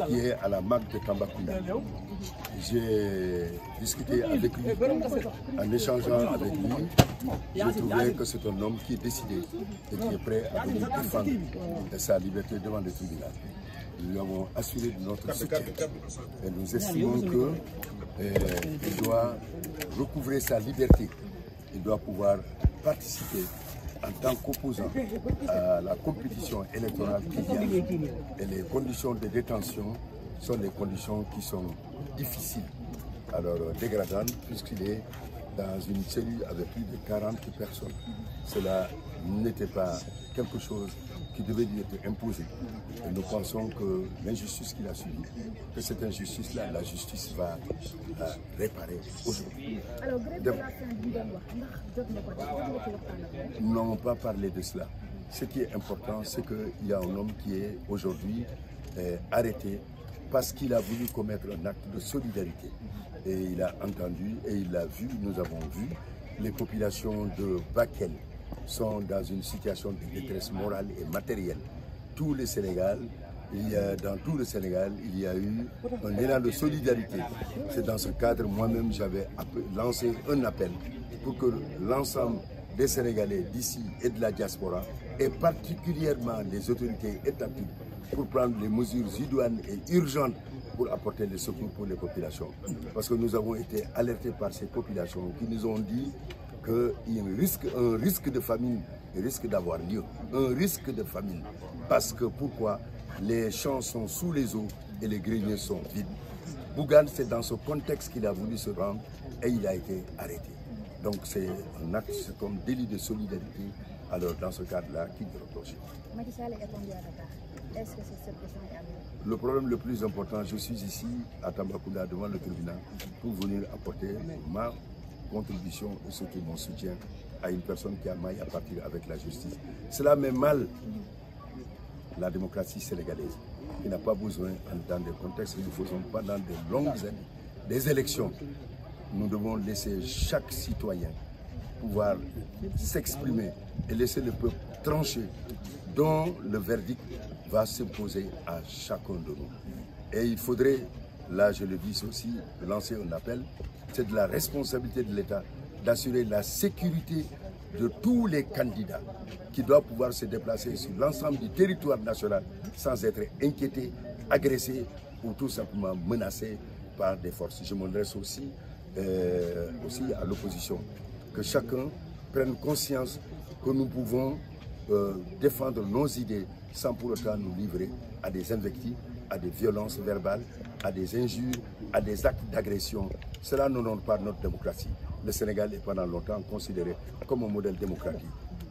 qui est à la marque de Tambacounda. J'ai discuté avec lui, en échangeant avec lui, j'ai trouvé que c'est un homme qui est décidé et qui est prêt à venir défendre sa liberté devant le tribunal. Nous lui avons assuré de notre soutien et nous estimons qu'il doit recouvrer sa liberté. Il doit pouvoir participer en tant qu'opposant à la compétition électorale qu'il y a. Et les conditions de détention sont des conditions qui sont difficiles, alors dégradantes, puisqu'il est dans une cellule avec plus de 40 personnes. Cela n'était pas quelque chose qui devait lui être imposé. Et nous pensons que l'injustice qu'il a subie, que cette injustice-là, la justice va réparer aujourd'hui. Alors, nous n'avons pas parlé de cela. Ce qui est important, c'est qu'il y a un homme qui est aujourd'hui arrêté parce qu'il a voulu commettre un acte de solidarité. Et il a entendu et il l'a vu, nous avons vu, les populations de Bakel sont dans une situation de détresse morale et matérielle. Tout le Sénégal, dans tout le Sénégal, il y a eu un élan de solidarité. C'est dans ce cadre, moi-même, j'avais lancé un appel pour que l'ensemble des Sénégalais d'ici et de la diaspora, et particulièrement les autorités étatiques, pour prendre les mesures idoines et urgentes pour apporter les secours pour les populations. Parce que nous avons été alertés par ces populations qui nous ont dit qu'il y a un risque de famine risque d'avoir lieu. Un risque de famine. Parce que pourquoi? Les champs sont sous les eaux et les greniers sont vides. Bougane, c'est dans ce contexte qu'il a voulu se rendre et il a été arrêté. Donc c'est un acte, c'est comme délit de solidarité. Alors dans ce cadre-là, qui est reproché. Macky Sall est attendu à Dakar. Est-ce que c'est cette question qui est arrivée? Le problème le plus important, je suis ici à Tambacounda devant le tribunal pour venir apporter ma contribution et surtout mon soutien à une personne qui a maille à partir avec la justice. Cela met mal la démocratie sénégalaise, qui n'a pas besoin, dans des contextes que nous faisons pendant de longues années, des élections. Nous devons laisser chaque citoyen pouvoir s'exprimer et laisser le peuple trancher, dont le verdict va s'imposer à chacun de nous. Et il faudrait, là je le dis aussi, lancer un appel, c'est de la responsabilité de l'État d'assurer la sécurité de tous les candidats qui doivent pouvoir se déplacer sur l'ensemble du territoire national sans être inquiétés, agressés ou tout simplement menacés par des forces. Je m'adresse aussi à l'opposition, que chacun prenne conscience que nous pouvons défendre nos idées sans pour autant nous livrer à des invectives, à des violences verbales, à des injures, à des actes d'agression. Cela n'honore pas notre démocratie. Le Sénégal est pendant longtemps considéré comme un modèle démocratique.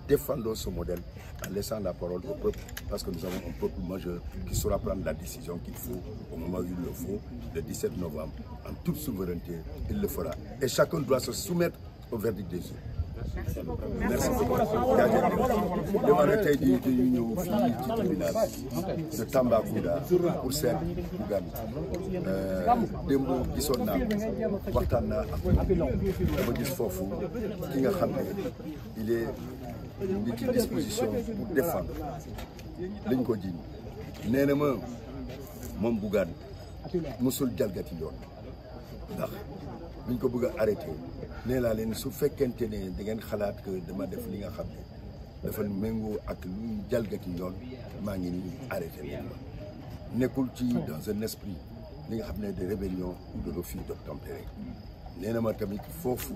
Défendons ce modèle en laissant la parole au peuple, parce que nous avons un peuple majeur qui saura prendre la décision qu'il faut au moment où il le faut, le 17 novembre, en toute souveraineté, il le fera. Et chacun doit se soumettre au verdict des urnes. Merci beaucoup. Dama tey jii ñu ñëw fii ci tribunal de Tambacounda pour seet Bougane démb gisoon naa waxtaan naa ak dama gis foofu ki nga xam ne il est ngi ci disposition pour défendre liñ ko jiiñ nee na ma moom Bougane musul jalgati yoon ndax liñ ko bëgg a arrêté nee naa leen su fekkente ne da ngeen xalaat que dama def li nga xam ne dafa méngoo ak luy jalgati yoon maa ngi nii arrêté leen ma nekkul ci dans un esprit li nga xam ne de rébellion ou de refus d'obtempérer nee na ma tamit foofu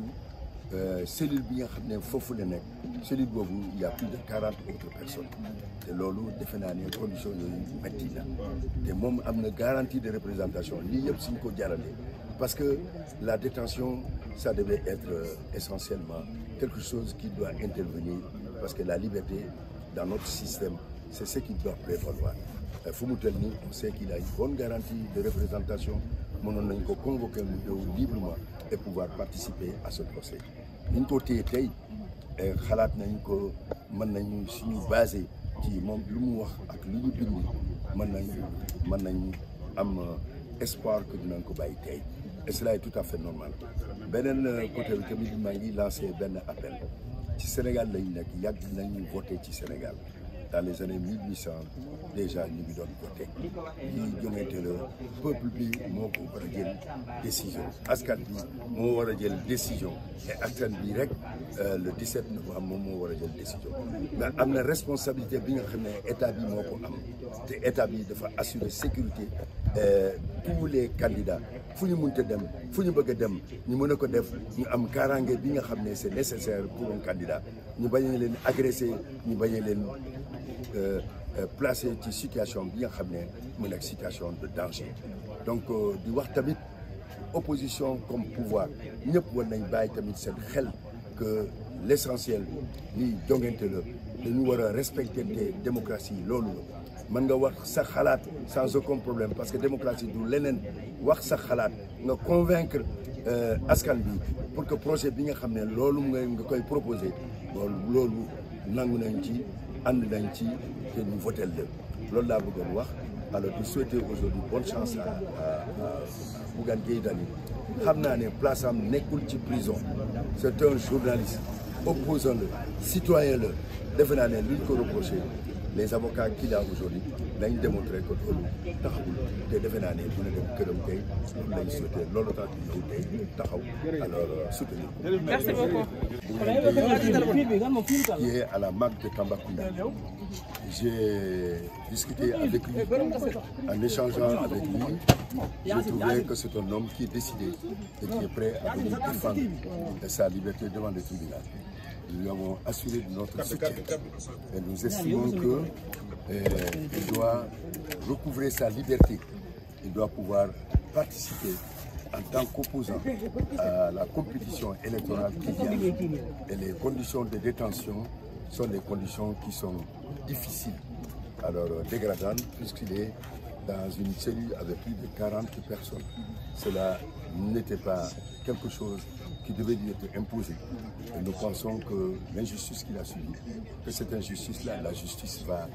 cellule bi nga xam ne foofu la nekk cellule boobu il y a plus de 40 autres personnes te loolu defe naa ne conditions yooyu métti na te moom am na garantie de représentation lii yëpp suñ ko jaralee parce que la détention ça devait être essentiellement quelque chose qui doit intervenir parce que la liberté dans notre système c'est ce qui doit prévaloir fu mu tel nii on sait qu'il a une bonne garantie de représentation mënoon nañ ko convoquer mu ñëw librement et pouvoir participer à ce procès ni ñu ko téye tey xalaat nañ ko mën nañu suñu basé ci moom lu mu wax ak lu ñu bind mën nañ am espoir que dinañ ko bàyyi tey et cela est tout à fait normal beneen côté bi tamit maa ngi lancé benn appel ci Sénégal lañ nekk yàgg nañu voté ci Sénégal dans les années 1800 déjà ñu ngi doon voté lii jongante la peuple bi moo ko war a jël décision askan bi moo war a jël décision te askan bi rek le 17 novembre moom moo war a jël décision mais am na responsabilité bi nga xam ne état bi moo ko am te état bi dafa assurer sécurité tous les candidats fu ñu mënta dem fu ñu bëgg a dem ñu mën a ko def ñu am kaaraange bi nga xam ne c'est nécessaire pour un candidat ñu bañ a leen agressé ñu bañ a leen placé ci situation bi nga xam ne mu nekk situation de danger donc di wax tamit opposition comme pouvoir ñëpp war nañ bàyyi tamit seen xel que l'essentiel lii jongante la dañu war a respecter démocratie loolu la mën nga wax sa xalaat sans aucun problème parce que démocratie du leneen wax sa xalaat nga convaincre askan bi pour que projet bi nga xam ne loolu nga koy proposer loolu nangu nañ ci ànd nañ ci te ñu voté la loolu laa bëggoon wax alors di souhaiter aujourd'hui bonne chance à Bougane Gueye Dany xam naa ne place am nekkul ci prison c'est un journaliste opposant la citoyen la defe naa ne luñ ko reproché les avocats qu'il a aujourd'hui dañ démontré que loolu taxawul te defe naa ne dina dem këram tey loolu lañ souhaité loolu tax ñu ñëw tey taxaw alors soutenir. Merci beaucoup. Qui est à la MAC de Tambacounda. J'ai discuté avec lui, en échangeant avec lui, j'ai trouvé que c'est un homme qui est décidé et qui est prêt à venir défendre sa liberté devant le tribunal. Nous lui avons assuré de notre soutien et nous estimons qu'il doit recouvrer sa liberté. Il doit pouvoir participer en tant qu'opposant à la compétition électorale qui vient. Et les conditions de détention sont des conditions qui sont difficiles, alors dégradantes, puisqu'il est dans une cellule avec plus de 40 personnes. Cela n'était pas quelque chose qui devait lui être imposé. Et nous pensons que l'injustice qu'il a subie, que cette injustice-là, la justice va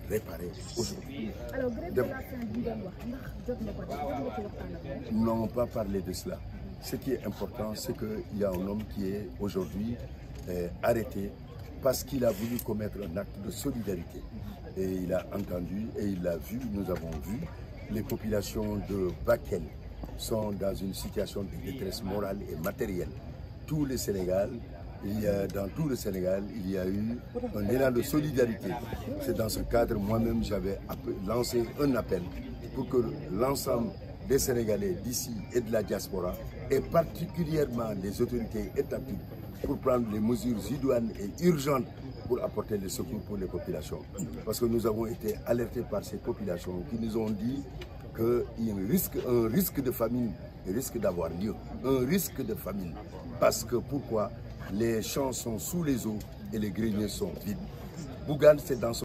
réparer aujourd'hui. Alors, grève de la faim, nous n'avons pas parlé de cela. Ce qui est important, c'est qu'il y a un homme qui est aujourd'hui arrêté parce qu'il a voulu commettre un acte de solidarité. Et il a entendu et il a vu, nous avons vu, les populations de Bakel sont dans une situation de détresse morale et matérielle. Tout le Sénégal, dans tout le Sénégal, il y a eu un élan de solidarité. C'est dans ce cadre, moi-même, j'avais lancé un appel pour que l'ensemble des Sénégalais d'ici et de la diaspora, et particulièrement les autorités étatiques, pour prendre les mesures idoines et urgentes pour apporter les secours pour les populations. Parce que nous avons été alertés par ces populations qui nous ont dit qu'il y a un risque de famine, risque d'avoir lieu, un risque de famine. Parce que pourquoi? Les champs sont sous les eaux et les greniers sont vides. Bougane, c'est dans son